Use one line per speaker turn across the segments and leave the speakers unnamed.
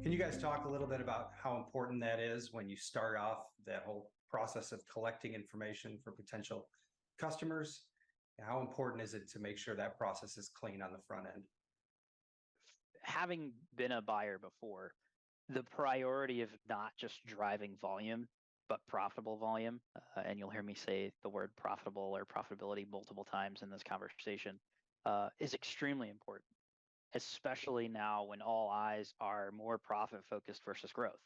Can you guys talk a little bit about how important that is when you start off that whole process of collecting information for potential customers? How important is it to make sure that process is clean on the front end?
Having been a buyer before, the priority of not just driving volume, but profitable volume, and you'll hear me say the word profitable or profitability multiple times in this conversation, is extremely important, especially now when all eyes are more profit focused versus growth.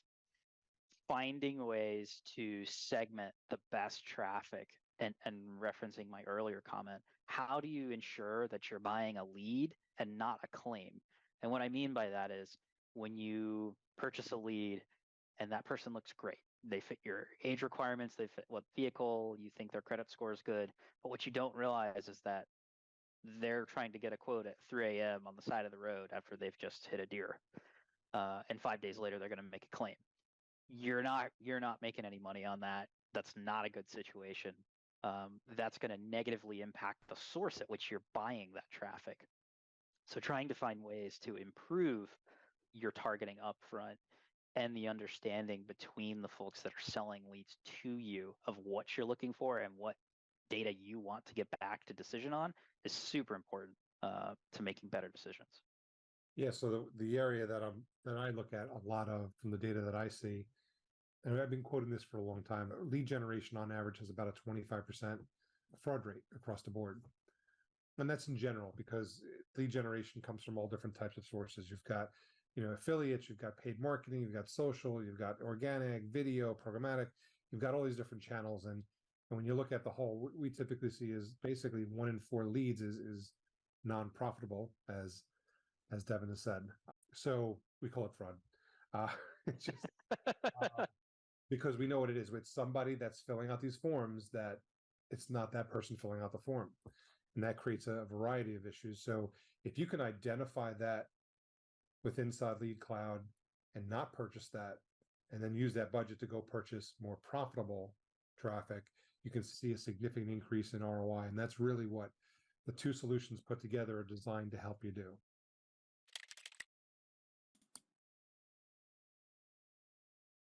Finding ways to segment the best traffic and referencing my earlier comment, how do you ensure that you're buying a lead and not a claim? And what I mean by that is when you purchase a lead and that person looks great, they fit your age requirements, they fit what vehicle, you think their credit score is good. But what you don't realize is that they're trying to get a quote at 3 a.m. on the side of the road after they've just hit a deer. And 5 days later, they're going to make a claim. You're not making any money on that. That's not a good situation. That's going to negatively impact the source at which you're buying that traffic. So trying to find ways to improve your targeting upfront and the understanding between the folks that are selling leads to you of what you're looking for and what data you want to get back to decision on is super important to making better decisions.
Yeah, so the area that I look at a lot of from the data that I see, and I've been quoting this for a long time, lead generation on average has about a 25% fraud rate across the board. And that's in general because lead generation comes from all different types of sources. You've got, affiliates, you've got paid marketing, you've got social, you've got organic, video, programmatic, you've got all these different channels. And when you look at the whole, what we typically see is basically 1 in 4 leads is non-profitable, as Devin has said. So we call it fraud. It's just because we know what it is. It's somebody that's filling out these forms that it's not that person filling out the form. And that creates a variety of issues. So if you can identify that with Inside Lead Cloud and not purchase that, and then use that budget to go purchase more profitable traffic, you can see a significant increase in ROI. And that's really what the two solutions put together are designed to help you do.